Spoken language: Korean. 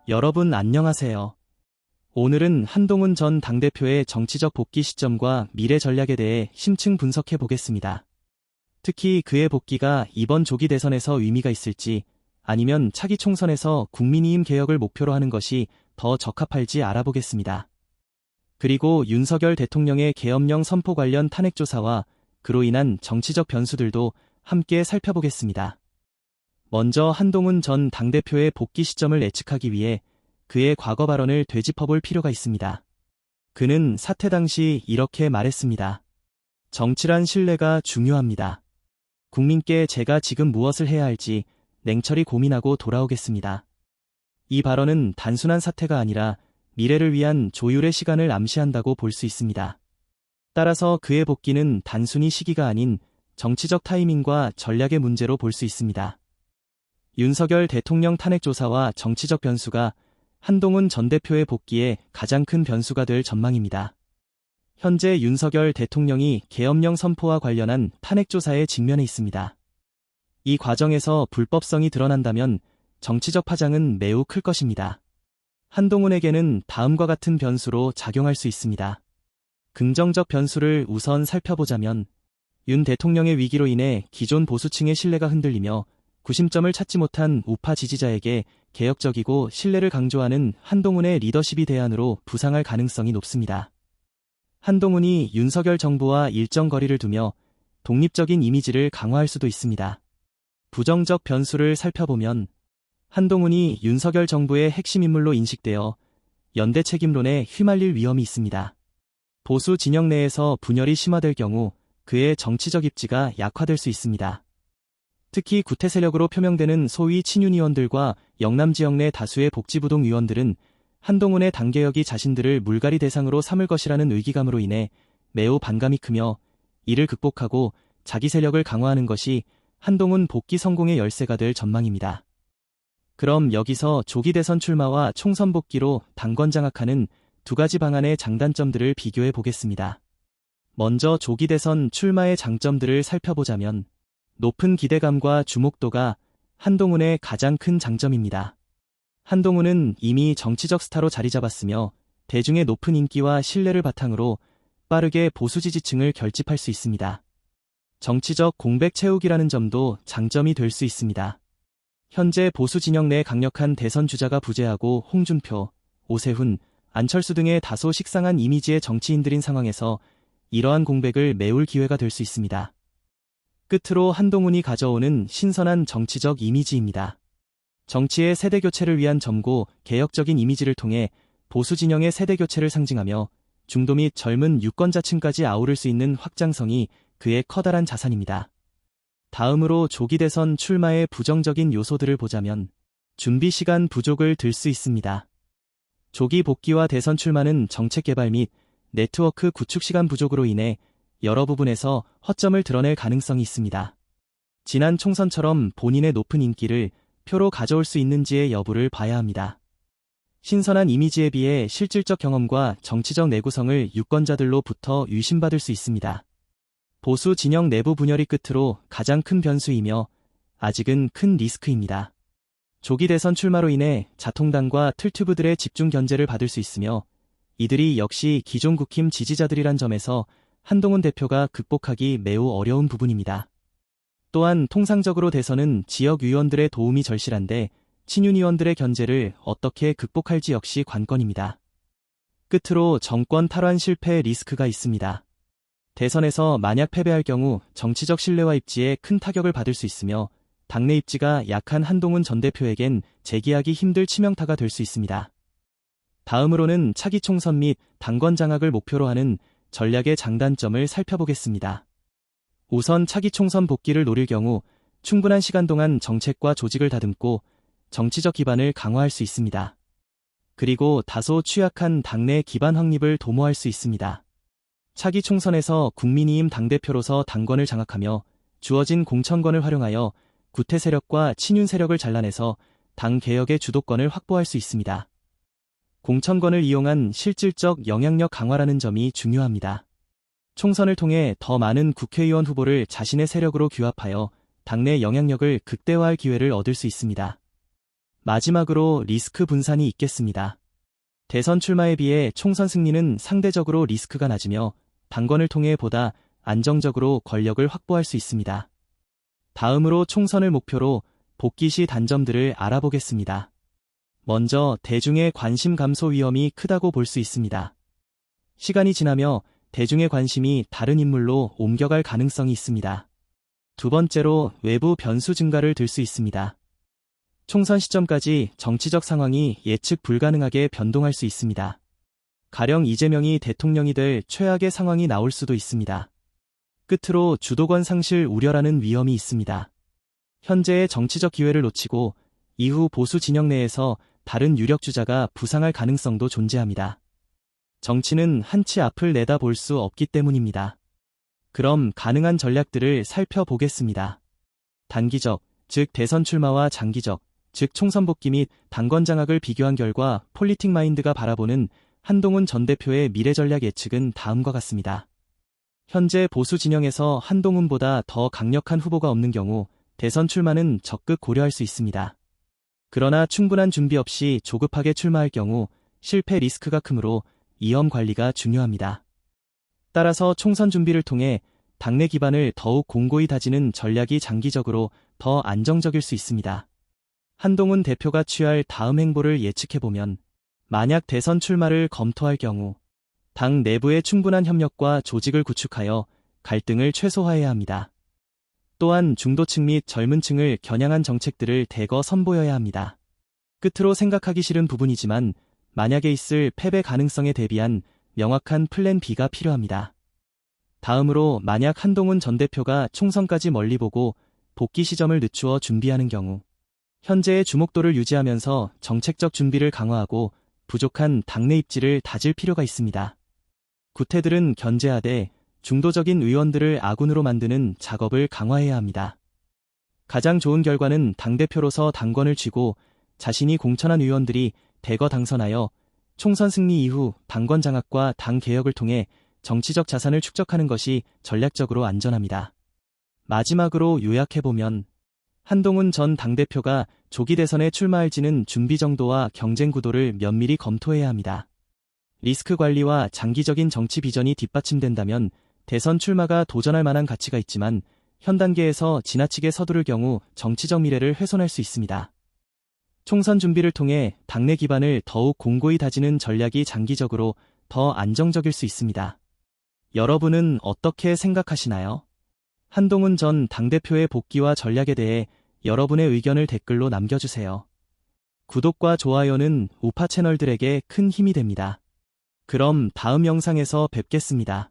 여러분 안녕하세요. 오늘은 한동훈 전 당대표의 정치적 복귀 시점과 미래 전략에 대해 심층 분석해 보겠습니다. 특히 그의 복귀가 이번 조기 대선에서 의미가 있을지 아니면 차기 총선에서 국민의힘 개혁을 목표로 하는 것이 더 적합할지 알아보겠습니다. 그리고 윤석열 대통령의 계엄령 선포 관련 탄핵 조사와 그로 인한 정치적 변수들도 함께 살펴보겠습니다. 먼저 한동훈 전 당대표의 복귀 시점을 예측하기 위해 그의 과거 발언을 되짚어볼 필요가 있습니다. 그는 사퇴 당시 이렇게 말했습니다. 정치란 신뢰가 중요합니다. 국민께 제가 지금 무엇을 해야 할지 냉철히 고민하고 돌아오겠습니다. 이 발언은 단순한 사퇴가 아니라 미래를 위한 조율의 시간을 암시한다고 볼 수 있습니다. 따라서 그의 복귀는 단순히 시기가 아닌 정치적 타이밍과 전략의 문제로 볼 수 있습니다. 윤석열 대통령 탄핵 조사와 정치적 변수가 한동훈 전 대표의 복귀에 가장 큰 변수가 될 전망입니다. 현재 윤석열 대통령이 계엄령 선포와 관련한 탄핵 조사에 직면해 있습니다. 이 과정에서 불법성이 드러난다면 정치적 파장은 매우 클 것입니다. 한동훈에게는 다음과 같은 변수로 작용할 수 있습니다. 긍정적 변수를 우선 살펴보자면 윤 대통령의 위기로 인해 기존 보수층의 신뢰가 흔들리며 구심점을 찾지 못한 우파 지지자에게 개혁적이고 신뢰를 강조하는 한동훈의 리더십이 대안으로 부상할 가능성이 높습니다. 한동훈이 윤석열 정부와 일정 거리를 두며 독립적인 이미지를 강화할 수도 있습니다. 부정적 변수를 살펴보면 한동훈이 윤석열 정부의 핵심 인물로 인식되어 연대 책임론에 휘말릴 위험이 있습니다. 보수 진영 내에서 분열이 심화될 경우 그의 정치적 입지가 약화될 수 있습니다. 특히 구태 세력으로 표명되는 소위 친윤 의원들과 영남 지역 내 다수의 복지부동 의원들은 한동훈의 당개혁이 자신들을 물갈이 대상으로 삼을 것이라는 의기감으로 인해 매우 반감이 크며 이를 극복하고 자기 세력을 강화하는 것이 한동훈 복귀 성공의 열쇠가 될 전망입니다. 그럼 여기서 조기 대선 출마와 총선 복귀로 당권 장악하는 두 가지 방안의 장단점들을 비교해 보겠습니다. 먼저 조기 대선 출마의 장점들을 살펴보자면 높은 기대감과 주목도가 한동훈의 가장 큰 장점입니다. 한동훈은 이미 정치적 스타로 자리 잡았으며 대중의 높은 인기와 신뢰를 바탕으로 빠르게 보수 지지층을 결집할 수 있습니다. 정치적 공백 채우기라는 점도 장점이 될 수 있습니다. 현재 보수 진영 내 강력한 대선 주자가 부재하고 홍준표, 오세훈, 안철수 등의 다소 식상한 이미지의 정치인들인 상황에서 이러한 공백을 메울 기회가 될 수 있습니다. 끝으로 한동훈이 가져오는 신선한 정치적 이미지입니다. 정치의 세대교체를 위한 점고 개혁적인 이미지를 통해 보수 진영의 세대교체를 상징하며 중도 및 젊은 유권자층까지 아우를 수 있는 확장성이 그의 커다란 자산입니다. 다음으로 조기 대선 출마의 부정적인 요소들을 보자면 준비 시간 부족을 들 수 있습니다. 조기 복귀와 대선 출마는 정책 개발 및 네트워크 구축 시간 부족으로 인해 여러 부분에서 허점을 드러낼 가능성이 있습니다. 지난 총선처럼 본인의 높은 인기를 표로 가져올 수 있는지의 여부를 봐야 합니다. 신선한 이미지에 비해 실질적 경험과 정치적 내구성을 유권자들로부터 의심받을 수 있습니다. 보수 진영 내부 분열이 끝으로 가장 큰 변수이며 아직은 큰 리스크입니다. 조기 대선 출마로 인해 자통당과 틀튜브들의 집중 견제를 받을 수 있으며 이들이 역시 기존 국힘 지지자들이란 점에서 한동훈 대표가 극복하기 매우 어려운 부분입니다. 또한 통상적으로 대선은 지역 의원들의 도움이 절실한데 친윤 의원들의 견제를 어떻게 극복할지 역시 관건입니다. 끝으로 정권 탈환 실패 리스크가 있습니다. 대선에서 만약 패배할 경우 정치적 신뢰와 입지에 큰 타격을 받을 수 있으며 당내 입지가 약한 한동훈 전 대표에겐 재기하기 힘들 치명타가 될 수 있습니다. 다음으로는 차기 총선 및 당권 장악을 목표로 하는 전략의 장단점을 살펴보겠습니다. 우선 차기 총선 복귀를 노릴 경우 충분한 시간 동안 정책과 조직을 다듬고 정치적 기반을 강화할 수 있습니다. 그리고 다소 취약한 당내 기반 확립을 도모할 수 있습니다. 차기 총선에서 국민의힘 당대표로서 당권을 장악하며 주어진 공천권을 활용하여 구태 세력과 친윤 세력을 잘라내서 당 개혁의 주도권을 확보할 수 있습니다. 공천권을 이용한 실질적 영향력 강화라는 점이 중요합니다. 총선을 통해 더 많은 국회의원 후보를 자신의 세력으로 규합하여 당내 영향력을 극대화할 기회를 얻을 수 있습니다. 마지막으로 리스크 분산이 있겠습니다. 대선 출마에 비해 총선 승리는 상대적으로 리스크가 낮으며 당권을 통해 보다 안정적으로 권력을 확보할 수 있습니다. 다음으로 총선을 목표로 복귀 시 단점들을 알아보겠습니다. 먼저 대중의 관심 감소 위험이 크다고 볼 수 있습니다. 시간이 지나며 대중의 관심이 다른 인물로 옮겨갈 가능성이 있습니다. 두 번째로 외부 변수 증가를 들 수 있습니다. 총선 시점까지 정치적 상황이 예측 불가능하게 변동할 수 있습니다. 가령 이재명이 대통령이 될 최악의 상황이 나올 수도 있습니다. 끝으로 주도권 상실 우려라는 위험이 있습니다. 현재의 정치적 기회를 놓치고 이후 보수 진영 내에서 다른 유력 주자가 부상할 가능성도 존재합니다. 정치는 한치 앞을 내다볼 수 없기 때문입니다. 그럼 가능한 전략들을 살펴보겠습니다. 단기적, 즉 대선 출마와 장기적, 즉 총선 복귀 및 당권 장악을 비교한 결과 폴리틱 마인드가 바라보는 한동훈 전 대표의 미래 전략 예측은 다음과 같습니다. 현재 보수 진영에서 한동훈보다 더 강력한 후보가 없는 경우 대선 출마는 적극 고려할 수 있습니다. 그러나 충분한 준비 없이 조급하게 출마할 경우 실패 리스크가 크므로 위험 관리가 중요합니다. 따라서 총선 준비를 통해 당내 기반을 더욱 공고히 다지는 전략이 장기적으로 더 안정적일 수 있습니다. 한동훈 대표가 취할 다음 행보를 예측해보면 만약 대선 출마를 검토할 경우 당 내부의 충분한 협력과 조직을 구축하여 갈등을 최소화해야 합니다. 또한 중도층 및 젊은 층을 겨냥한 정책들을 대거 선보여야 합니다. 끝으로 생각하기 싫은 부분이지만 만약에 있을 패배 가능성에 대비한 명확한 플랜 B가 필요합니다. 다음으로 만약 한동훈 전 대표가 총선까지 멀리 보고 복귀 시점을 늦추어 준비하는 경우 현재의 주목도를 유지하면서 정책적 준비를 강화하고 부족한 당내 입지를 다질 필요가 있습니다. 구태들은 견제하되 중도적인 의원들을 아군으로 만드는 작업을 강화해야 합니다. 가장 좋은 결과는 당대표로서 당권을 쥐고 자신이 공천한 의원들이 대거 당선하여 총선 승리 이후 당권 장악과 당 개혁을 통해 정치적 자산을 축적하는 것이 전략적으로 안전합니다. 마지막으로 요약해보면 한동훈 전 당대표가 조기 대선에 출마할지는 준비 정도와 경쟁 구도를 면밀히 검토해야 합니다. 리스크 관리와 장기적인 정치 비전이 뒷받침된다면 대선 출마가 도전할 만한 가치가 있지만 현 단계에서 지나치게 서두를 경우 정치적 미래를 훼손할 수 있습니다. 총선 준비를 통해 당내 기반을 더욱 공고히 다지는 전략이 장기적으로 더 안정적일 수 있습니다. 여러분은 어떻게 생각하시나요? 한동훈 전 당대표의 복귀와 전략에 대해 여러분의 의견을 댓글로 남겨주세요. 구독과 좋아요는 우파 채널들에게 큰 힘이 됩니다. 그럼 다음 영상에서 뵙겠습니다.